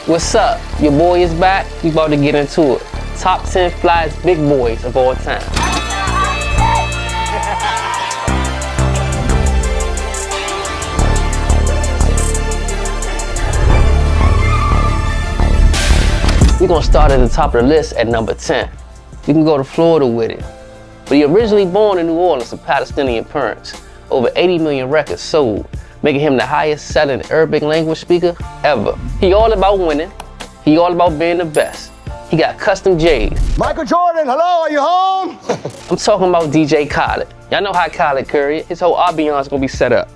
What's up? Your boy is back. We about to get into it. Top 10 flyest big boys of all time. We're gonna start at the top of the list at number 10. You can go to Florida with it. But he originally born in New Orleans of Palestinian parents. Over 80 million records sold, making him the highest selling Arabic language speaker ever. He all about winning. He all about being the best. He got custom J's. Michael Jordan, hello, are you home? I'm talking about DJ Khaled. Y'all know how Khaled carry it. His whole ambiance gonna be set up.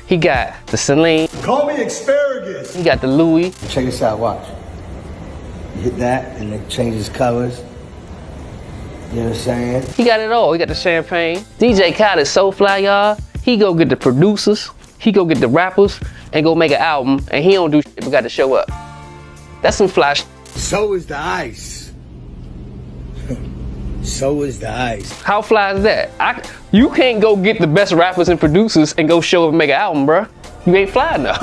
He got the Celine. Call me asparagus. He got the Louis. Check this out, watch. You hit that and it changes colors. You know what I'm saying? He got it all. He got the champagne. DJ Khaled is so fly, y'all. He go get the producers, he go get the rappers, and go make an album, and he don't do shit but got to show up. That's some fly shit. So is the ice. So is the ice. How fly is that? You can't go get the best rappers and producers and go show up and make an album, bruh. You ain't fly enough.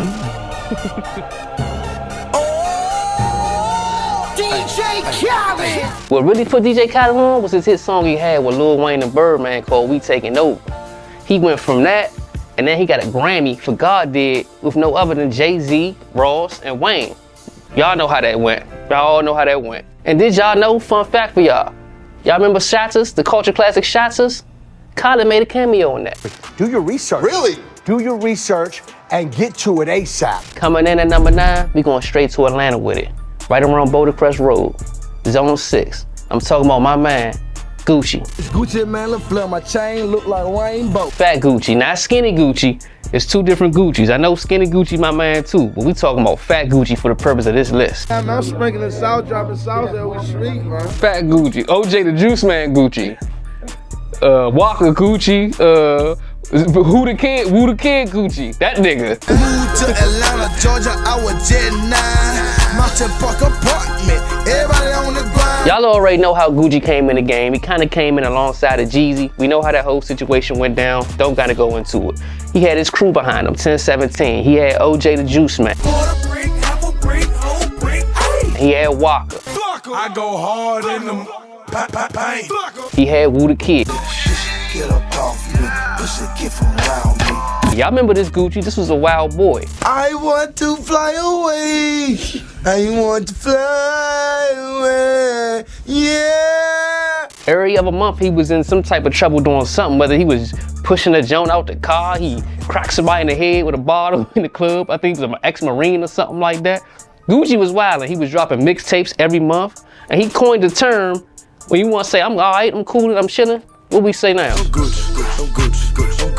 DJ Khaled! What really put DJ Khaled on was his hit song he had with Lil Wayne and Birdman called We Taking Over. He went from that, and then he got a Grammy for God Did with no other than Jay-Z, Ross, and Wayne. Y'all know how that went. Y'all all know how that went. And did y'all know, fun fact for y'all, y'all remember Shatters, the culture classic Shatters? Khaled made a cameo on that. Do your research. Really? Do your research and get to it ASAP. Coming in at number 9, we going straight to Atlanta with it. Right around Boulder Crest Road, Zone 6. I'm talking about my man, Gucci. It's Gucci, man, look, flare my chain, look like rainbow. Fat Gucci, not skinny Gucci. It's two different Guccis. I know skinny Gucci my man too, but we talking about Fat Gucci for the purpose of this list. Man, I'm sprinkling salt, dropping sauce every street, man. Fat Gucci, OJ the Juice Man Gucci, Walker Gucci, Who the Kid Gucci, that nigga. Moved to Atlanta, Georgia, I was Jet 9. Mountain Park apartment, everybody on the ground. Y'all already know how Gucci came in the game. He kind of came in alongside of Jeezy. We know how that whole situation went down. Don't gotta go into it. He had his crew behind him, 1017. He had OJ the Juice Man. Quarter brick, half a brick, whole brick, ayy. He had Walker. I go hard in them paint. He had Woo the Kid. Get up off me, push a kid from around me. Y'all remember this Gucci? This was a wild boy. I want to fly away. I want to fly away. Yeah. Every other month he was in some type of trouble doing something, whether he was pushing a joint out the car, he cracked somebody in the head with a bottle in the club. I think he was an ex-Marine or something like that. Gucci was wild and he was dropping mixtapes every month. And he coined the term, when you want to say, I'm all right, I'm cool, I'm chilling, what we say now? I'm good.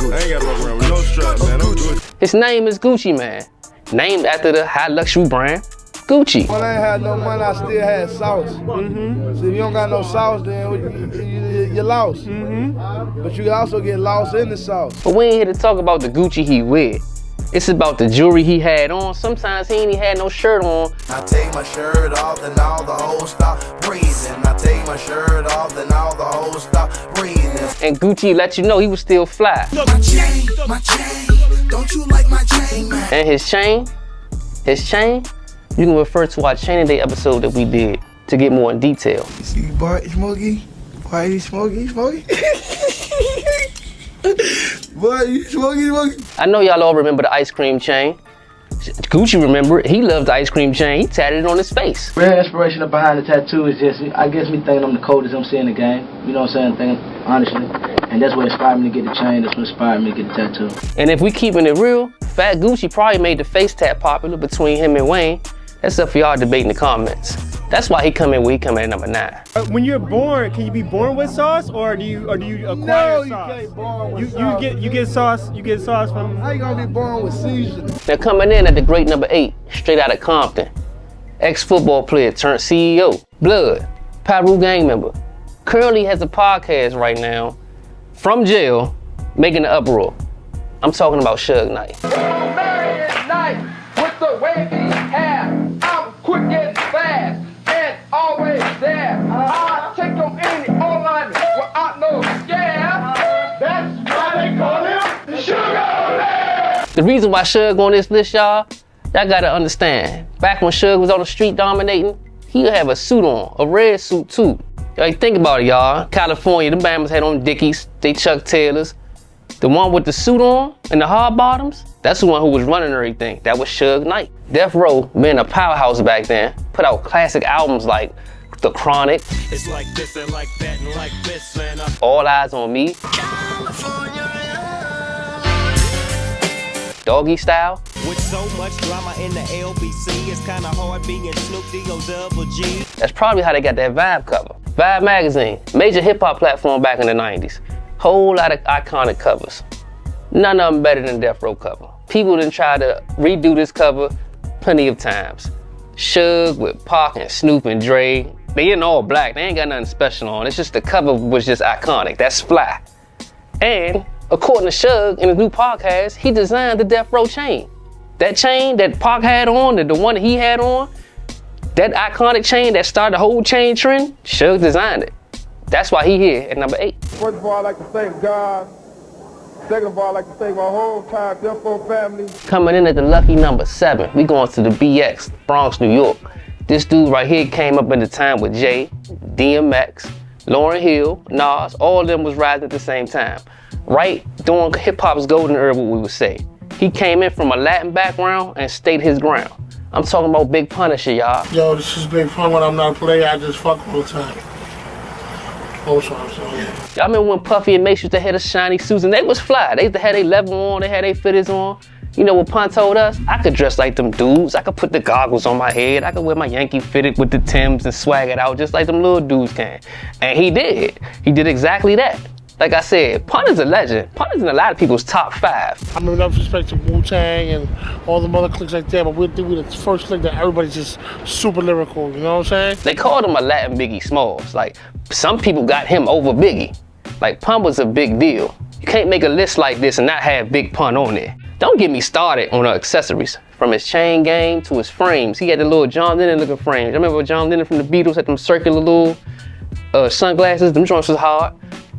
I ain't gotta walk around with no strap, man. I'm good. His name is Gucci Man, named after the high luxury brand, Gucci. When I ain't had no money, I still had sauce. So if you don't got no sauce, then you're lost. But you can also get lost in the sauce. But we ain't here to talk about the Gucci he wear. It's about the jewelry he had on. Sometimes he ain't even had no shirt on. I take my shirt off, then all the hoes stop breathing. I take my shirt off, then all the hoes stop breathing. And Gucci let you know he was still fly. My chain, don't you like my chain, man? And his chain, you can refer to our Chain Day episode that we did to get more in detail. See, boy, Smokey? Why you Smokey? Boy, you Smokey? I know y'all all remember the ice cream chain. Gucci remember it. He loved the ice cream chain. He tatted it on his face. Real inspiration behind the tattoo is just, I guess me thinking I'm the coldest MC in the game. You know what I'm saying? Honestly. And that's what inspired me to get the chain. That's what inspired me to get the tattoo. And if we keeping it real, Fat Gucci probably made the face tat popular between him and Wayne. That's up for y'all to debate in the comments. That's why he come in where he come in at number 9. When you're born, can you be born with sauce, or do you acquire No, you sauce? can't born with sauce. You get sauce from. How you gonna be born with seasons? Now coming in at the great number 8, straight out of Compton. Ex-football player turned CEO. Blood, Pyru gang member. Currently has a podcast right now, from jail, making an uproar. I'm talking about Suge Knight. With the wavy hair, I'm quick and fast, and always there. I take them any online without no scare. That's why they call him Sugar. The reason why Suge on this list, y'all, Y'all gotta understand, back when Suge was on the street dominating, he'd have a suit on, a red suit too. Like, think about it, y'all. California, the Bama's had on Dickies, they Chuck Taylors. The one with the suit on and the hard bottoms, that's the one who was running everything. That was Suge Knight. Death Row, being a powerhouse back then, put out classic albums like The Chronic, It's like this and like that and like this and All Eyes on Me, Doggy Style. with so much drama in the LBC, it's kinda hard being Snoop D-O-double-G. That's probably how they got that Vibe cover. Vibe magazine, major hip hop platform back in the 90s. Whole lot of iconic covers. None of them better than Death Row cover. People done tried to redo this cover plenty of times. Suge with Pac and Snoop and Dre. They in all black, they ain't got nothing special on. It's just the cover was just iconic, that's fly. And according to Suge in his new podcast, he designed the Death Row chain. That chain that Pac had on, the one that he had on, that iconic chain that started the whole chain trend, Suge designed it. That's why he here at number 8. First of all, I'd like to thank God. Second of all, I'd like to thank my whole entire Death Row family. Coming in at the lucky number 7, we going to the BX, Bronx, New York. This dude right here came up in the time with Jay, DMX, Lauryn Hill, Nas, all of them was rising at the same time. Right during hip hop's golden era, what we would say. He came in from a Latin background and stayed his ground. I'm talking about Big Punisher, y'all. Yo, this is Big Pun. When I'm not a player, I just fuck all the time. Y'all remember when Puffy and Mace used to have the shiny suits and they was fly. They used to have their level on, they had their fitteds on. You know what Pun told us? I could dress like them dudes. I could put the goggles on my head. I could wear my Yankee fitted with the Timbs and swag it out just like them little dudes can. And he did. He did exactly that. Like I said, Pun is a legend. Pun is in a lot of people's top 5. I mean, enough respect to Wu-Tang and all the other cliques like that, but we're the first clique that everybody's just super lyrical, you know what I'm saying? They called him a Latin Biggie Smalls. Like, some people got him over Biggie. Like, Pun was a big deal. You can't make a list like this and not have Big Pun on there. Don't get me started on the accessories. From his chain game to his frames. He had the little John Lennon looking frames. I remember John Lennon from the Beatles had them circular little sunglasses. Them joints was hard.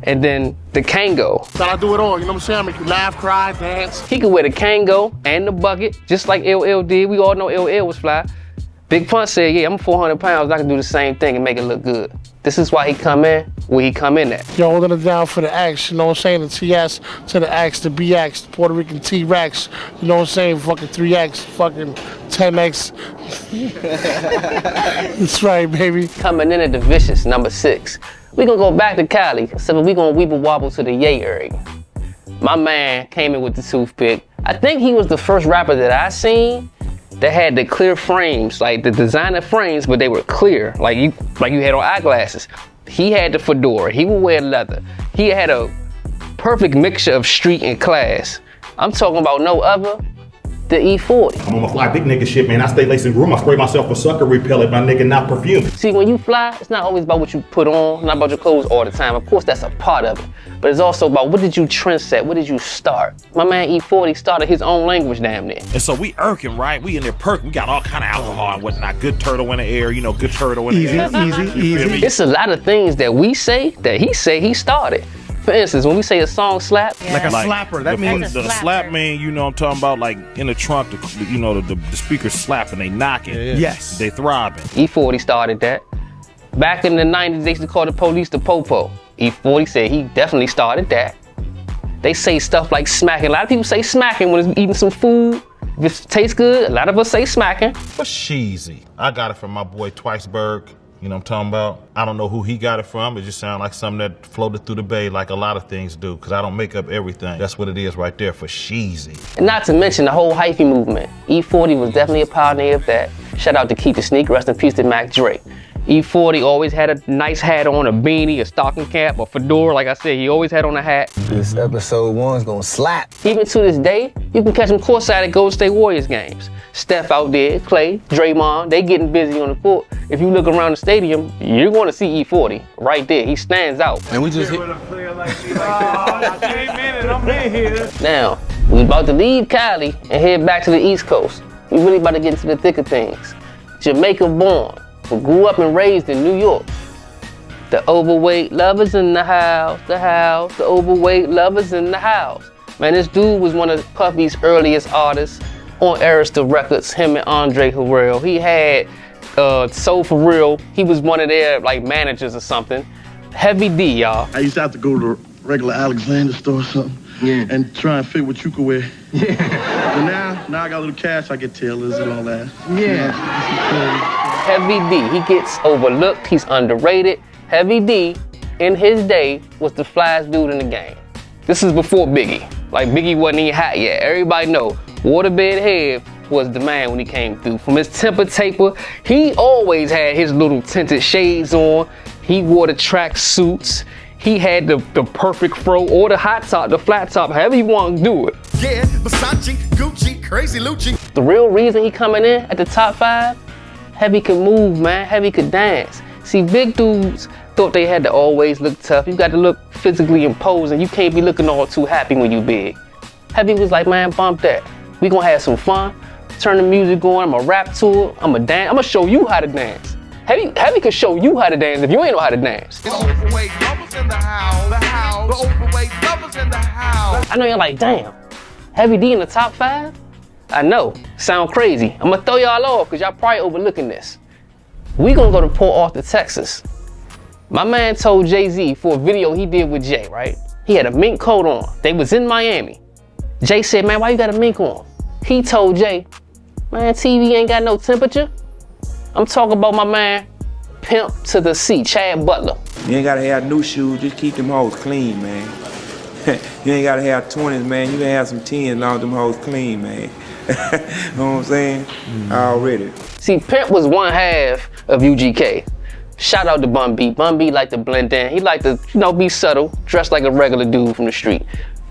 And then the Kango. Gotta do it all, you know what I'm saying? I make you laugh, cry, dance. He could wear the Kango and the bucket, just like LL did. We all know LL was fly. Big Pun said, yeah, I'm 400 pounds, I can do the same thing and make it look good. This is why he come in where he come in at. Yo, holding it down for the X, you know what I'm saying? The TS to the X, the BX, the Puerto Rican T-Rex, you know what I'm saying? Fucking 3X, fucking 10X. That's right, baby. Coming in at the vicious, number 6. We gonna go back to Cali, so we gonna weeble wobble to the Yay area. My man came in with the toothpick. I think he was the first rapper that I seen that had the clear frames, like the designer frames, but they were clear, like you had on eyeglasses. He had the fedora, he would wear leather. He had a perfect mixture of street and class. I'm talking about no other, the E40. I'm on my fly big nigga shit, man. I stay lacing room. I spray myself with sucker repellent, my nigga, not perfume. See, when you fly, it's not always about what you put on, not about your clothes all the time. Of course, that's a part of it. But it's also about what did you trend set, what did you start? My man E40 started his own language damn near. And so we irking, right? We in there perking. We got all kind of alcohol and whatnot. Good turtle in the air, you know, good turtle in the air. Easy. It's a lot of things that we say that he started. For instance, when we say a song slap, like a slapper, that means the slap mean, you know, I'm talking about like in the trunk, the speakers slapping, they knocking. Yeah. Yes, they throbbing. E40 started that. Back in the 90s, they used to call the police the popo. E40 said he definitely started that. They say stuff like smacking. A lot of people say smacking when it's eating some food. If it tastes good, a lot of us say smacking. But sheezy. I got it from my boy Twiceberg. You know what I'm talking about? I don't know who he got it from. It just sounds like something that floated through the bay like a lot of things do, because I don't make up everything. That's what it is right there for sheezy. And not to mention the whole hyphy movement. E40 was definitely a pioneer of that. Shout out to Keith the Sneak, rest in peace to Mac Dre. E40 always had a nice hat on, a beanie, a stocking cap, a fedora. Like I said, he always had on a hat. This episode 1's gonna slap. Even to this day, you can catch him courtside at Golden State Warriors games. Steph out there, Clay, Draymond, they getting busy on the court. If you look around the stadium, you're gonna see E40 right there. He stands out. And we just hit. Now, we about to leave Cali and head back to the East Coast. We really about to get into the thick of things. Jamaica born, but grew up and raised in New York. The overweight lovers in the house, the overweight lovers in the house. Man, this dude was one of Puffy's earliest artists. on Arista Records, him and Andre Harrell. He had Soul For Real. He was one of their like managers or something. Heavy D, y'all. I used to have to go to the regular Alexander store or something. Yeah. And try and fit what you could wear. Yeah. But now I got a little cash, I get tailors and all that. Yeah. Heavy D, he gets overlooked, he's underrated. Heavy D, in his day, was the flyest dude in the game. This is before Biggie. Like Biggie wasn't even hot yet. Everybody know, Waterbed Head was the man when he came through. From his temper taper, he always had his little tinted shades on. He wore the track suits. He had the perfect fro or the hot top, the flat top, however you want to do it. Yeah, Versace, Gucci, Crazy Lucci. The real reason he coming in at the top 5, Heavy could move, man. Heavy could dance. See, big dudes thought they had to always look tough. You got to look physically imposing. You can't be looking all too happy when you big. Heavy was like, man, bump that. We gonna have some fun. Turn the music on. I'ma rap to it. I'ma dance. I'ma show you how to dance. Heavy could show you how to dance if you ain't know how to dance. The overweight lovers in the house. The overweight lovers in the house. I know you're like, damn, Heavy D in the top 5? I know, sound crazy. I'm gonna throw y'all off because y'all probably overlooking this. We gonna go to Port Arthur, Texas. My man told Jay-Z for a video he did with Jay, right? He had a mink coat on. They was in Miami. Jay said, man, why you got a mink on? He told Jay, man, TV ain't got no temperature. I'm talking about my man, Pimp to the C, Chad Butler. You ain't gotta have new shoes, just keep them hoes clean, man. You ain't gotta have 20s, man. You can have some 10s, long as them hoes clean, man. Know what I'm saying? Already. See, Pimp was one half of UGK. Shout out to Bun B. Bun B liked to blend in. He liked to, be subtle, dress like a regular dude from the street.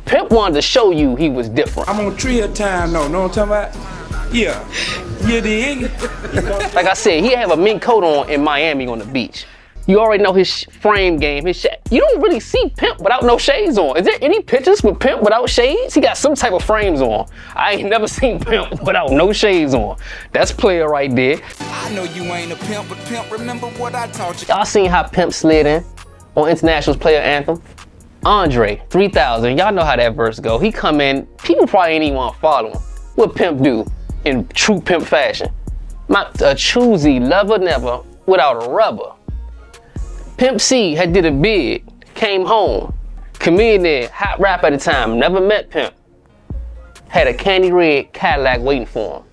Pimp wanted to show you he was different. I'm on trio time though, know what I'm talking about? Yeah, you dig? Like I said, he have a mink coat on in Miami on the beach. You already know his frame game, you don't really see Pimp without no shades on. Is there any pictures with Pimp without shades? He got some type of frames on. I ain't never seen Pimp without no shades on. That's player right there. I know you ain't a pimp, but pimp, remember what I taught you. Y'all seen how Pimp slid in on International's player anthem? Andre, 3000, y'all know how that verse go. He come in, people probably ain't even want to follow him. What Pimp do in true Pimp fashion? A choosy, lover never, without a rubber. Pimp C had did a bid, came home, comedian, hot rap at the time, never met Pimp. Had a candy red Cadillac waiting for him.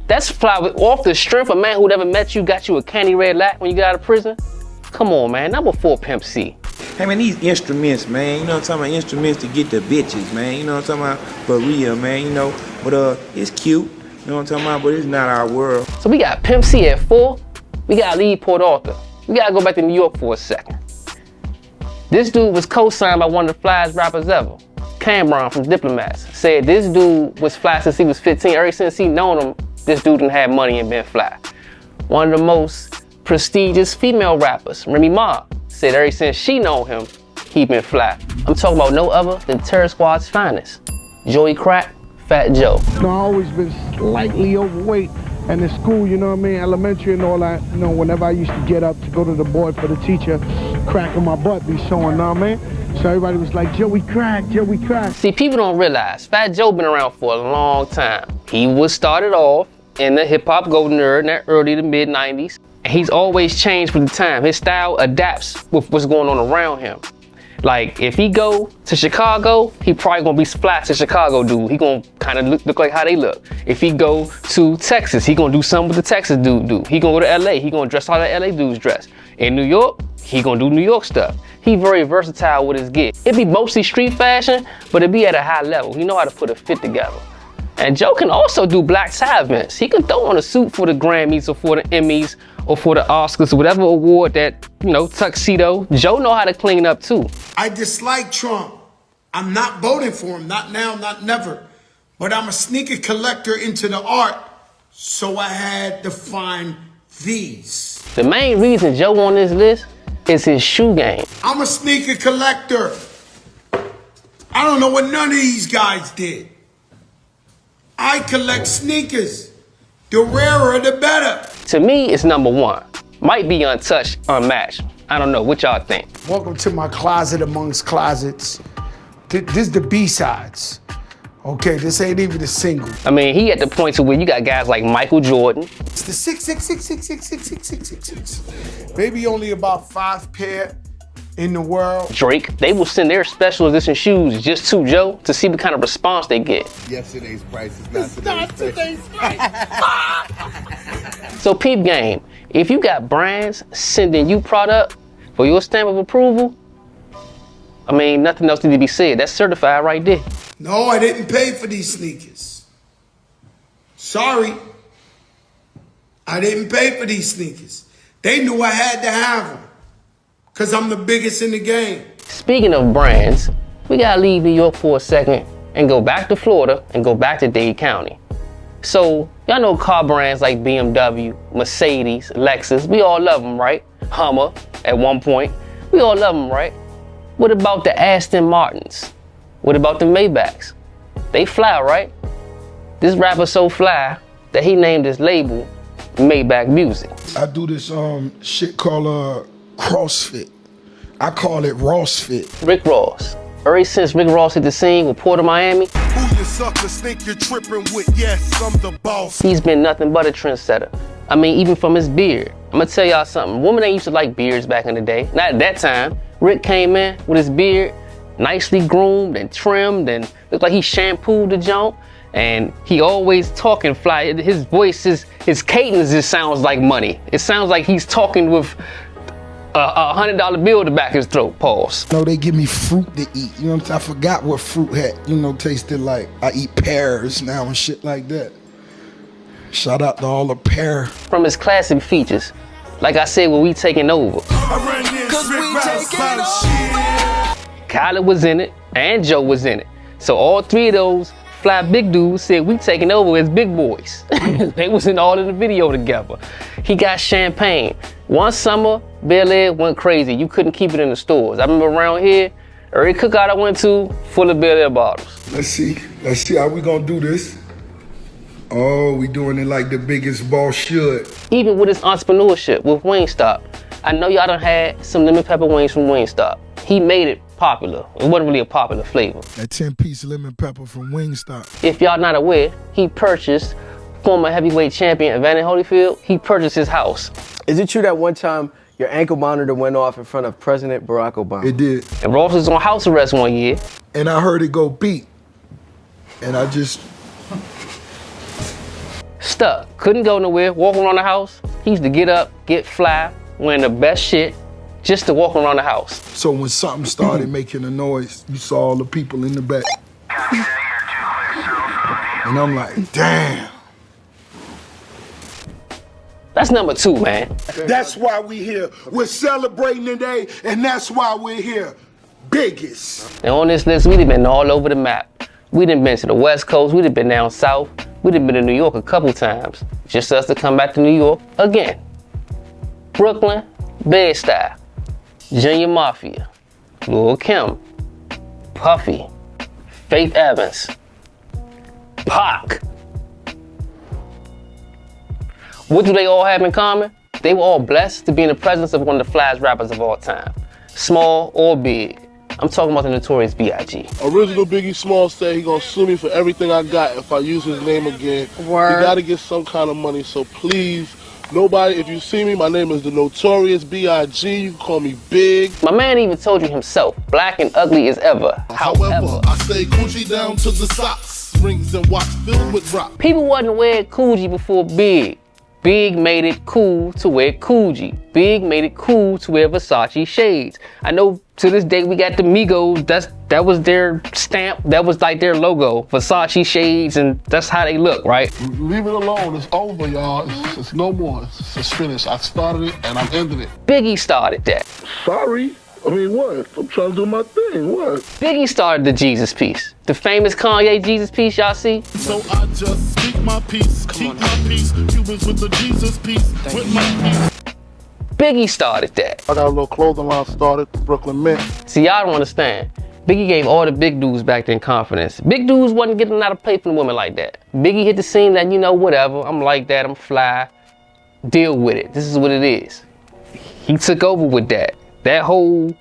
That's fly off the strength. A man who never met you got you a candy red lac when you got out of prison. Come on, man, not before Pimp C. Hey man, these instruments, man, you know what I'm talking about? Instruments to get the bitches, man, you know what I'm talking about? For real, man, but it's cute, you know what I'm talking about? But it's not our world. So we got Pimp C at 4, we gotta leave Port Arthur. We gotta go back to New York for a second. This dude was co-signed by one of the flyest rappers ever. Cameron from Diplomats said this dude was fly since he was 15. Ever since he known him, this dude done had money and been fly. One of the most prestigious female rappers, Remy Ma, said ever since she known him, he been fly. I'm talking about no other than Terror Squad's finest, Joey Crack, Fat Joe. I've always been slightly overweight. And in school, you know what I mean, elementary and all that, whenever I used to get up to go to the board for the teacher, cracking my butt be showing, you know what I mean? So everybody was like, Joey Crack, Joey Crack. See, people don't realize, Fat Joe been around for a long time. He was started off in the hip-hop golden era in that early to mid-90s. And he's always changed with the time. His style adapts with what's going on around him. Like, if he go to Chicago, he probably gonna be fly to Chicago dude. He gonna kind of look like how they look. If he go to Texas, he gonna do something with the Texas dude do. He gonna go to LA, he gonna dress how the LA dudes dress. In New York, he gonna do New York stuff. He very versatile with his get. It be mostly street fashion, but it be at a high level. He know how to put a fit together. And Joe can also do black tie events. He can throw on a suit for the Grammys or for the Emmys or for the Oscars, whatever award that, tuxedo. Joe know how to clean up too. I dislike Trump. I'm not voting for him, not now, not never. But I'm a sneaker collector into the art, so I had to find these. The main reason Joe on this list is his shoe game. I'm a sneaker collector. I don't know what none of these guys did. I collect sneakers. The rarer, the better. To me, it's number 1. Might be untouched, unmatched. I don't know, what y'all think? Welcome to my closet amongst closets. This is the B-sides. Okay, this ain't even a single. I mean, he at the point to where you got guys like Michael Jordan. It's the 666666666. Maybe only about 5 pair in the world. Drake, they will send their special edition shoes just to Joe to see what kind of response they get. Yesterday's price is not today's price. So peep game, if you got brands sending you product for your stamp of approval, I mean, nothing else need to be said. That's certified right there. No, I didn't pay for these sneakers. Sorry. I didn't pay for these sneakers. They knew I had to have them because I'm the biggest in the game. Speaking of brands, we gotta leave New York for a second and go back to Florida and go back to Dade County. So, y'all know car brands like BMW, Mercedes, Lexus, we all love them, right? Hummer at one point, we all love them, right? What about the Aston Martins? What about the Maybachs? They fly, right? This rapper so fly that he named his label Maybach Music. I do this shit called CrossFit. I call it Rossfit. Rick Ross. Ever since Rick Ross hit the scene with Port of Miami, Who you suckers think you're tripping with? Yes, I'm the boss. he's been nothing but a trendsetter. I mean, even from his beard. I'm gonna tell y'all something. Women ain't used to like beards back in the day. Not at that time. Rick came in with his beard, nicely groomed and trimmed, and looked like he shampooed the junk. And he always talking fly. His voice, his cadence just sounds like money. It sounds like he's talking with a $100 bill to back his throat. Pause. No, they give me fruit to eat. You know what I'm saying? I forgot what fruit had, tasted like. I eat pears now and shit like that. Shout out to all the pear. From his classic features, like I said, when we taking over. Khaled was in it, and Joe was in it. So all three of those fly big dudes said we taking over as big boys. They was all in the video together. He got champagne. One summer, Bel Air went crazy. You couldn't keep it in the stores. I remember around here, every cookout I went to, full of Bel Air bottles. Let's see how we gonna do this. Oh, we doing it like the biggest boss should. Even with his entrepreneurship with Wingstop, I know y'all done had some lemon pepper wings from Wingstop. He made it popular. It wasn't really a popular flavor. That 10-piece lemon pepper from Wingstop. If y'all not aware, he purchased former heavyweight champion Evander Holyfield. He purchased his house. Is it true that one time your ankle monitor went off in front of President Barack Obama? It did. And Ross was on house arrest one year. And I heard it go beep. And I just... stuck. Couldn't go nowhere. Walking around the house. He used to get up, get fly, wearing the best shit, just to walk around the house. So when something started making a noise, you saw all the people in the back. And I'm like, damn. That's number 2, man. That's why we here. We're celebrating today, and that's why we're here. Biggest. And on this list, we done been all over the map. We done been to the West Coast, we done been down south, we done been to New York a couple times. Just us to come back to New York again. Brooklyn, Bed-Stuy, Junior Mafia, Lil' Kim, Puffy, Faith Evans, Pac. What do they all have in common? They were all blessed to be in the presence of one of the flyest rappers of all time. Small or big. I'm talking about the Notorious B.I.G. Original Biggie Small said he gonna sue me for everything I got if I use his name again. Word. He gotta get some kind of money, so please, nobody, if you see me, my name is the Notorious B.I.G. You can call me Big. My man even told you himself, black and ugly as ever. However, I stay Gucci down to the socks, rings and watch filled with rock. People wasn't wearing Coogee before Big. Big made it cool to wear Coogee. Big made it cool to wear Versace shades. I know to this day we got the Migos, that was their stamp, that was like their logo. Versace shades, and that's how they look, right? Leave it alone, it's over, y'all. It's no more, it's finished. I started it and I'm ending it. Biggie started that. Sorry? I mean, what? I'm trying to do my thing, what? Biggie started the Jesus piece. The famous Kanye Jesus piece y'all see? So I just speak my peace, keep my peace, Cubans with the Jesus piece, with my peace. Biggie started that. I got a little clothing line started, Brooklyn Mint. See, y'all don't understand. Biggie gave all the big dudes back then confidence. Big dudes wasn't getting out of play from the women like that. Biggie hit the scene that, whatever, I'm like that, I'm fly. Deal with it. This is what it is. He took over with that. That whole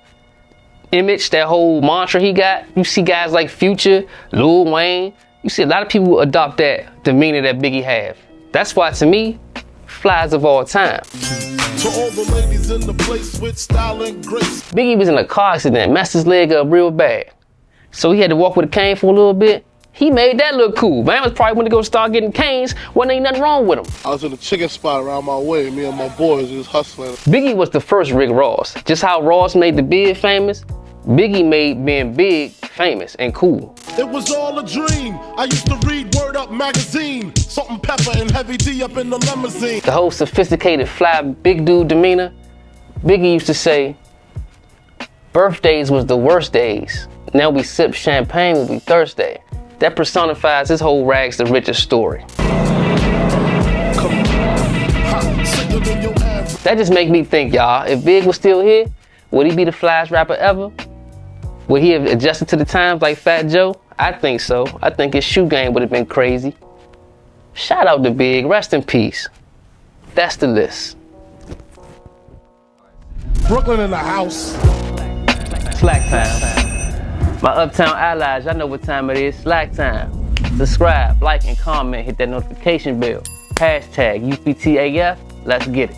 image, that whole mantra he got, you see guys like Future, Lil Wayne, You see a lot of people adopt that demeanor that Biggie have. That's why, to me, flies of all time. To all the ladies in the place with style and grace. Biggie was in a car accident, messed his leg up real bad. So he had to walk with a cane for a little bit. He made that look cool. Man was probably went to go start getting canes when ain't nothing wrong with him. I was in a chicken spot around my way, me and my boys was hustling. Biggie was the first Rick Ross. Just how Ross made the Big famous, Biggie made being big famous and cool. It was all a dream. I used to read Word Up magazine. Salt and pepper and Heavy D up in the limousine. The whole sophisticated, fly, big dude demeanor, Biggie used to say, birthdays was the worst days. Now we sip champagne when we thirsty. That personifies his whole rags to riches story. That just make me think, y'all, if Big was still here, would he be the flyest rapper ever? Would he have adjusted to the times like Fat Joe? I think so. I think his shoe game would have been crazy. Shout out to Big, rest in peace. That's the list. Brooklyn in the house. Slack time. My Uptown allies, y'all know what time it is. Slack time. Subscribe, like, and comment. Hit that notification bell. Hashtag UPTAF. Let's get it.